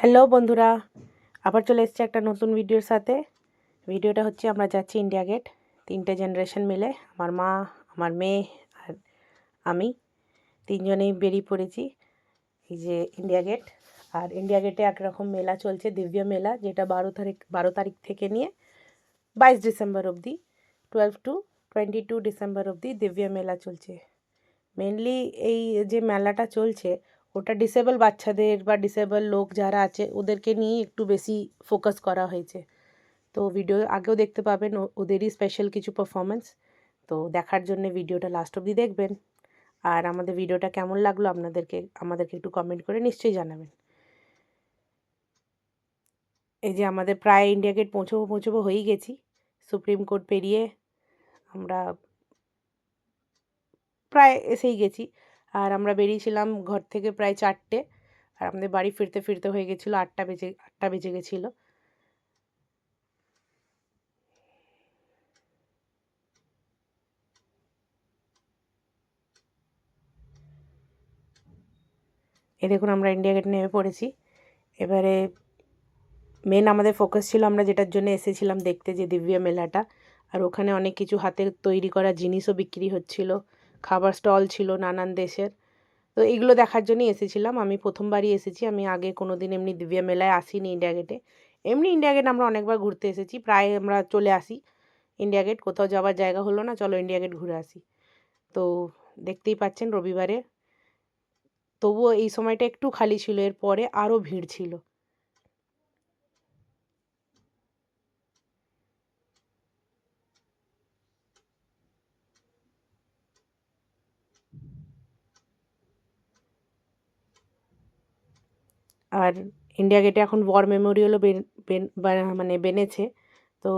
Hello বন্ধুরা, আবার চলে এসেছি একটা নতুন ভিডিওর সাথে। ভিডিওটা হচ্ছে আমরা যাচ্ছি ইন্ডিয়া গেট, 3টে জেনারেশন মিলে, আমার মা, আমার মেয়ে আর আমি 3জনেই বেরিয়ে পড়েছি। এই যে ইন্ডিয়া গেট। আর ইন্ডিয়া গেটে একরকম মেলা চলছে, দিব্য মেলা, যেটা 12 তারিখ থেকে নিয়ে 22 ডিসেম্বর অবধি, 12 to 22 ডিসেম্বর অবধি দিব্য মেলা চলছে। মেনলি এই যে মেলাটা চলছে, ওটা ডিসেবল বাচ্চাদের বা ডিসেবল লোক যারা আছে ওদেরকে নিয়েই একটু বেশি ফোকাস করা হয়েছে। তো ভিডিও আগেও দেখতে পাবেন ওদেরই স্পেশাল কিছু পারফরমেন্স। তো দেখার জন্য ভিডিওটা লাস্ট অবধি দেখবেন। আর আমাদের ভিডিওটা কেমন লাগলো আমাদেরকে একটু কমেন্ট করে নিশ্চয়ই জানাবেন। এই যে আমাদের প্রায় ইন্ডিয়া গেট পৌঁছবো হয়েই গেছি। সুপ্রিম কোর্ট পেরিয়ে আমরা প্রায় এসেই গেছি। আর আমরা বেরিয়েছিলাম ঘর থেকে প্রায় 4টে, আর আমাদের বাড়ি ফিরতে ফিরতে হয়ে গেছিলো 8টা বেজে গেছিলো। এই দেখুন আমরা ইন্ডিয়া গেটে নেমে পড়েছি। এবারে মেন আমাদের ফোকাস ছিল আমরা যেটার জন্য এসেছিলাম দেখতে, যে দিব্য মেলাটা। আর ওখানে অনেক কিছু হাতে তৈরি করা জিনিসও বিক্রি হচ্ছিল, খাবার স্টল ছিল নানান দেশের। তো এগুলো দেখার জন্যই এসেছিলাম। আমি প্রথমবারই এসেছি, আমি আগে কোনো দিন এমনি দিব্য মেলায় আসিনি ইন্ডিয়া গেটে। এমনি ইন্ডিয়া গেট আমরা অনেকবার ঘুরতে এসেছি, প্রায় আমরা চলে আসি ইন্ডিয়া গেট। কোথাও যাওয়ার জায়গা হলো না, চলো ইন্ডিয়া গেট ঘুরে আসি। তো দেখতেই পাচ্ছেন রবিবারে, তবুও এই সময়টা একটু খালি ছিল, এর পরে আরও ভিড় ছিল। আর ইন্ডিয়া গেটে এখন ওয়ার মেমোরিয়ালও মানে বেনেছে। তো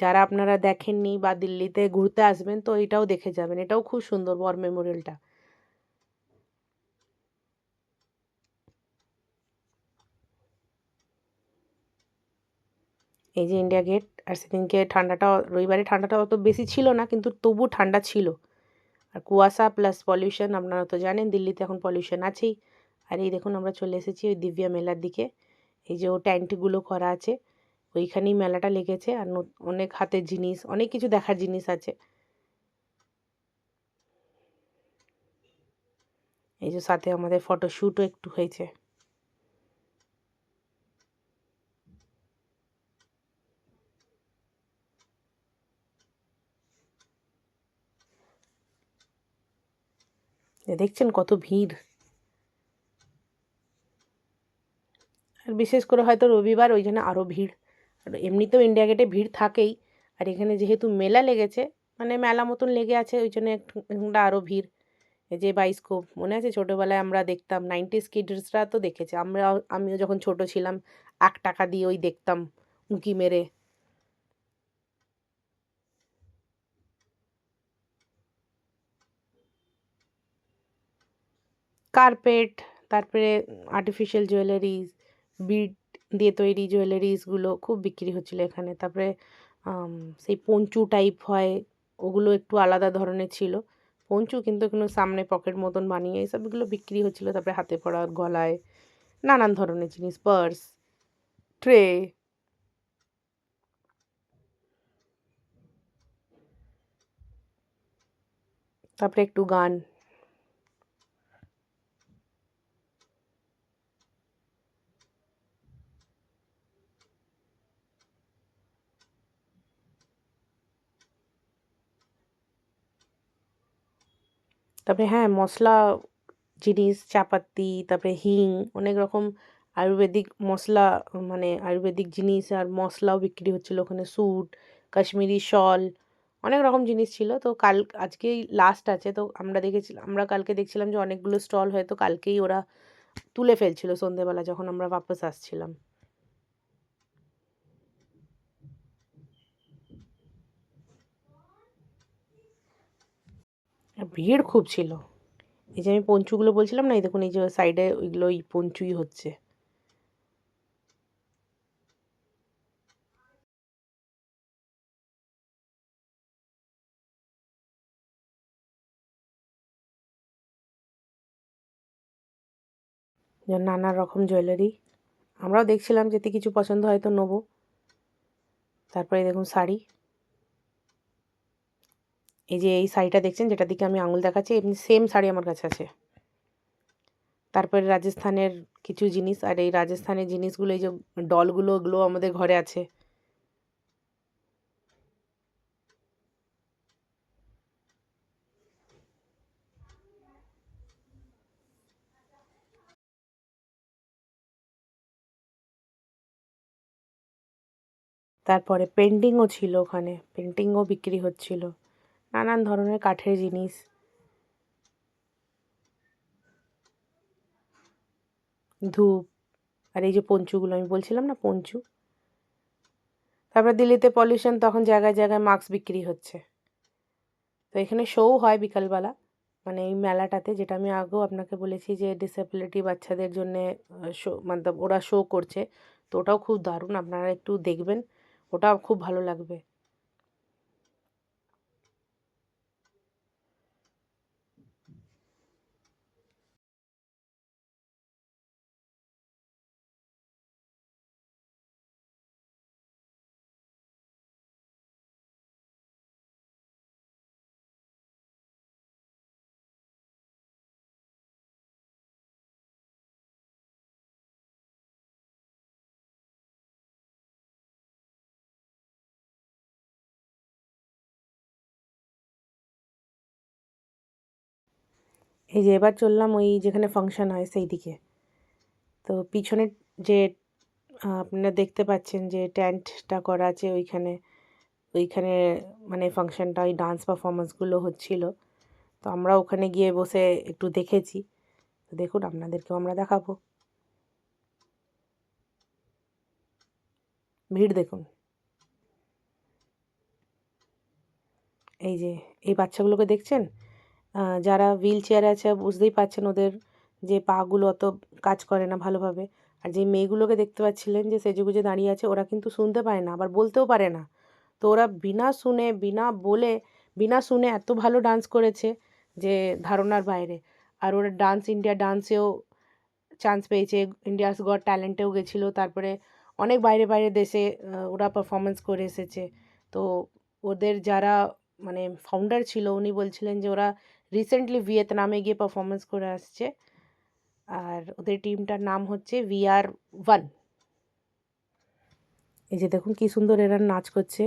যারা আপনারা দেখেননি বা দিল্লিতে ঘুরতে আসবেন তো এটাও দেখে যাবেন, এটাও খুব সুন্দর ওয়ার মেমোরিয়ালটা। এই যে ইন্ডিয়া গেট। আর সেদিনকে রবিবারে ঠান্ডাটা অত বেশি ছিল না, কিন্তু তবু ঠান্ডা ছিল। আর কুয়াশা প্লাস পলিউশন, আপনারা তো জানেন দিল্লিতে এখন পলিউশন আছেই। আর এই দেখুন আমরা চলে এসেছি ওই দিব্য মেলার দিকে। এই যে ও ট্যান্টগুলো করা আছে, ওইখানেই মেলাটা লেগেছে। আর অনেক হাতের জিনিস, অনেক কিছু দেখার জিনিস আছে। এই যে সাথে আমাদের ফটোশ্যুটও একটু হয়েছে। দেখছেন কত ভিড়। আর বিশেষ করে হয়তো রবিবার, ওই জন্য আরও ভিড়। আর এমনিতেও ইন্ডিয়া গেটে ভিড় থাকেই, আর এখানে যেহেতু মেলা লেগেছে, মানে মেলা মতন লেগে আছে, ওই জন্য একটু আরও ভিড়। এই যে বাইস্কোপ, মনে আছে ছোটোবেলায় আমরা দেখতাম, 90s কিডসরা তো দেখেছে, আমিও যখন ছোট ছিলাম 1 টাকা দিয়ে ওই দেখতাম উঁকি মেরে। কার্পেট, তারপরে আর্টিফিশিয়াল জুয়েলারিজ, বিড দিয়ে তৈরি জুয়েলারিসগুলো খুব বিক্রি হচ্ছিলো এখানে। তারপরে সেই পঞ্চু টাইপ হয়, ওগুলো একটু আলাদা ধরনের ছিল। পঞ্চু কিন্তু এগুলো সামনে পকেট মতন বানিয়ে এইসবগুলো বিক্রি হচ্ছিলো। তারপরে হাতে পরা, গলায় নানান ধরনের জিনিস, পার্স, ট্রে, তারপরে একটু গান। তারপরে হ্যাঁ, মশলা জিনিস, চাপাতি, তারপরে হিং, অনেক রকম আয়ুর্বেদিক মশলা, মানে আয়ুর্বেদিক জিনিস আর মশলাও বিক্রি হচ্ছিলো ওখানে। স্যুট, কাশ্মীরি শল, অনেক রকম জিনিস ছিল। তো আজকেই লাস্ট আছে, তো আমরা কালকে দেখছিলাম যে অনেকগুলো স্টল হয়তো কালকেই ওরা তুলে ফেলছিল সন্ধেবেলা যখন আমরা বাপস আসছিলাম। আর ভিড় খুব ছিল। এই যে আমি পঞ্চুগুলো বলছিলাম না, এই দেখুন এই যে সাইডে ওইগুলো ওই পঞ্চুই হচ্ছে। নানা রকম জুয়েলারি। আমরাও দেখছিলাম যদি কিছু পছন্দ হয় তো নেবো। তারপরে দেখুন শাড়ি, এই যে এই শাড়িটা দেখছেন যেটার দিকে আমি আঙুল দেখাচ্ছি, এমনি সেম শাড়ি আমার কাছে আছে। তারপরে রাজস্থানের কিছু জিনিস, আর এই রাজস্থানের জিনিসগুলো, এই যে ডলগুলো, ওগুলো আমাদের ঘরে আছে। তারপরে পেন্টিংও ছিল ওখানে, পেন্টিংও বিক্রি হচ্ছিল, নানান ধরনের কাঠের জিনিস, ধূপ, আর এই যে পঞ্চুগুলো আমি বলছিলাম না, পঞ্চু। তারপর দিল্লিতে পলিউশন, তখন জায়গায় জায়গায় মাস্ক বিক্রি হচ্ছে। তো এখানে শোও হয় বিকালবেলা, মানে এই মেলাটাতে, যেটা আমি আগেও আপনাকে বলেছি যে ডিসেবিলিটি বাচ্চাদের জন্যে শো, মানে ওরা শো করছে। তো ওটাও খুব দারুণ, আপনারা একটু দেখবেন, ওটাও খুব ভালো লাগবে। এই যে এবার চললাম ওই যেখানে ফাংশন হয় সেই দিকে। তো পিছনে যে আপনারা দেখতে পাচ্ছেন যে টেন্টটা করা আছে ওইখানে, ওইখানে মানে ফাংশনটা, ওই ডান্স পারফরমেন্সগুলো হচ্ছিল। তো আমরা ওখানে গিয়ে বসে একটু দেখেছি। তো দেখুন, আপনাদেরকেও আমরা দেখাবো। ভিড় দেখুন, এই যে এই বাচ্চাগুলোকে দেখছেন, যারা হুইল চেয়ারে আছে বুঝতেই পারছেন ওদের যে পাগুলো অত কাজ করে না ভালোভাবে। আর যে মেয়েগুলোকে দেখতে পাচ্ছিলেন যে সেজেগুজে দাঁড়িয়ে আছে, ওরা কিন্তু শুনতে পায় না, আবার বলতেও পারে না। তো ওরা বিনা শুনে, বিনা বলে, বিনা শুনে এত ভালো ডান্স করেছে যে ধারণার বাইরে। আর ওরা ডান্স ইন্ডিয়া ডান্সেও চান্স পেয়েছে, ইন্ডিয়াস গট ট্যালেন্টেও গেছিলো। তারপরে অনেক বাইরে বাইরে দেশে ওরা পারফরমেন্স করে এসেছে। তো ওদের যারা মানে ফাউন্ডার ছিল, উনি বলছিলেন যে ওরা রিসেন্টলি ভিয়েতনামে গিয়ে পারফরমেন্স করে আসছে। আর ওদের টিমটার নাম হচ্ছে VR1। এই যে দেখুন কি সুন্দর এরা নাচ করছে।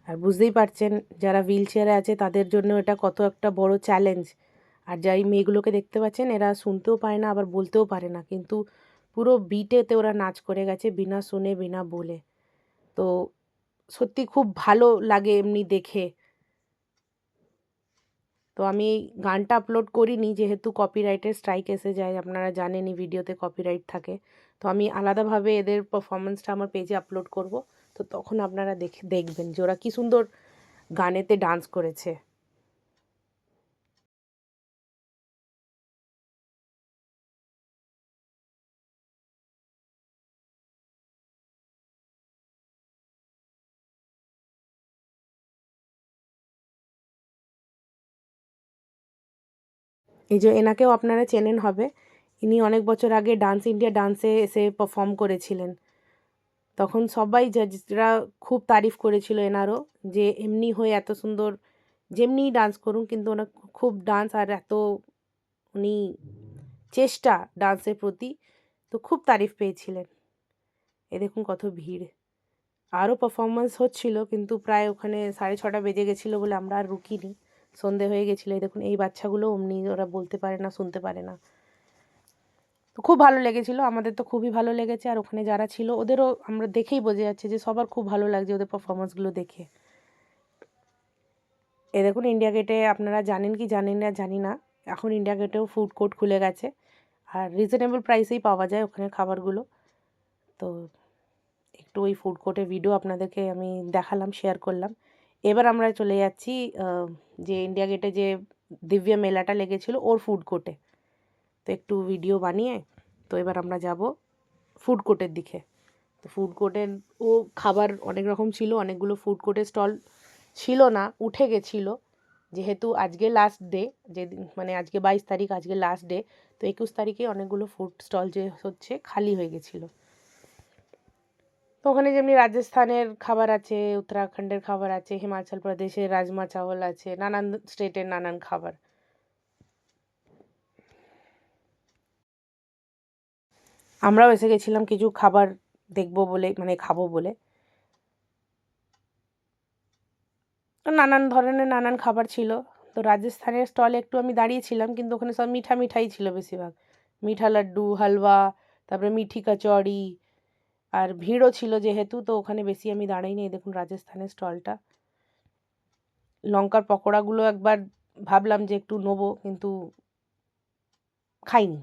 আর বুঝতেই পারছেন যারা হুইল চেয়ারে আছে তাদের জন্য এটা কত একটা বড় চ্যালেঞ্জ। আর যাই মেয়েগুলোকে দেখতে পাচ্ছেন, এরা শুনতেও পায় না, আবার বলতেও পারে না, কিন্তু পুরো বিটেতে ওরা নাচ করে গেছে বিনা শুনে, বিনা বলে। তো সত্যি খুব ভালো লাগে এমনি দেখে। তো আমি এই গানটা আপলোড করিনি, যেহেতু কপিরাইটের স্ট্রাইক এসে যায়, আপনারা জানেনই ভিডিওতে কপিরাইট থাকে। তো আমি আলাদাভাবে এদের পারফরমেন্সটা আমার পেজে আপলোড করব। তো তখন আপনারা দেখবেন যে ওরা কী সুন্দর গানেতে ডান্স করেছে। এই যে এনাকেও আপনারা চেনেন হবে, ইনি অনেক বছর আগে ডান্স ইন্ডিয়া ডান্সে এসে পারফর্ম করেছিলেন। তখন সবাই জাজরা খুব তারিফ করেছিল এনারও, যে এমনি হয়ে এত সুন্দর, যেমনিই ডান্স করুন কিন্তু ওনার খুব ডান্স, আর এত উনি চেষ্টা ডান্সের প্রতি, তো খুব তারিফ পেয়েছিলেন। এ দেখুন কত ভিড়। আরও পারফরমেন্স হচ্ছিল, কিন্তু প্রায় ওখানে 6:30 বেজে গেছিলো বলে আমরা আর রুকিনি, সন্ধে হয়ে গেছিলো। এই দেখুন এই বাচ্চাগুলো অমনি, ওরা বলতে পারে না, শুনতে পারে না। তো খুব ভালো লেগেছিলো, আমাদের তো খুবই ভালো লেগেছে। আর ওখানে যারা ছিল ওদেরও আমরা দেখেই বোঝা যাচ্ছে যে সবার খুব ভালো লাগছে ওদের পারফরমেন্সগুলো দেখে। এ দেখুন ইন্ডিয়া গেটে, আপনারা জানেন কি জানেন না জানি না, এখন ইন্ডিয়া গেটেও ফুড কোর্ট খুলে গেছে, আর রিজনেবল প্রাইসেই পাওয়া যায় ওখানে খাবারগুলো। তো একটু ওই ফুড কোর্টের ভিডিও আপনাদেরকে আমি দেখালাম, শেয়ার করলাম। এবার আমরা চলে যাচ্ছি যে ইন্ডিয়া গেটে যে দিব্য মেলাটা লেগেছিলো ওর ফুড কোর্টে। তো একটু ভিডিও বানিয়ে, তো এবার আমরা যাব ফুড কোর্টের দিকে। তো ফুড কোর্টের ও খাবার অনেক রকম ছিল, অনেকগুলো ফুড কোর্টের স্টল ছিল না, উঠে গেছিলো, যেহেতু আজকে লাস্ট ডে, যেদিন মানে আজকে 22 তারিখ, আজকে লাস্ট ডে। তো 21 তারিখে অনেকগুলো ফুড স্টল যে হচ্ছে খালি হয়ে গেছিলো। তো ওখানে যেমনি রাজস্থানের খাবার আছে, উত্তরাখণ্ডের খাবার আছে, হিমাচল প্রদেশের রাজমা চাওয়াল আছে, নানান স্টেটের নানান খাবার। আমরাও এসে গেছিলাম কিছু খাবার দেখবো বলে, মানে খাবো বলে। তো নানান ধরনের নানান খাবার ছিল। তো রাজস্থানের স্টলে একটু আমি দাঁড়িয়েছিলাম, কিন্তু ওখানে সব মিঠা মিঠাই ছিল বেশিরভাগ। মিঠা লাড্ডু, হালুয়া, তারপরে মিঠি কচৌড়ি। আর ভিড়ও ছিল যেহেতু, তো ওখানে বেশি আমি দাঁড়াইনি। এই দেখুন রাজস্থানের স্টলটা। লঙ্কার পকোড়াগুলো একবার ভাবলাম যে একটু নেবো, কিন্তু খাইনি।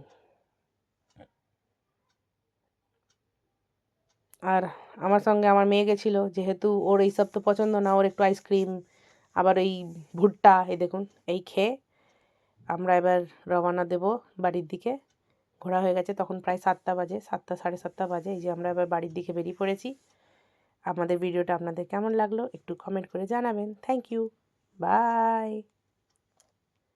আর আমার সঙ্গে আমার মেয়ে গেছিলো, যেহেতু ওর এইসব তো পছন্দ না, ওর একটু আইসক্রিম, আবার এই ভুট্টা, এই দেখুন এই খেয়ে আমরা এবার রওনা দেব বাড়ির দিকে। ঘোরা হয়ে গেছে, তখন প্রায় 7টা বাজে, 7টা 7:30 বাজে। এই যে আমরা এবার বাড়ির দিকে বেরিয়ে পড়েছি। আমাদের ভিডিওটা আপনাদের কেমন লাগলো একটু কমেন্ট করে জানাবেন। Thank you, by.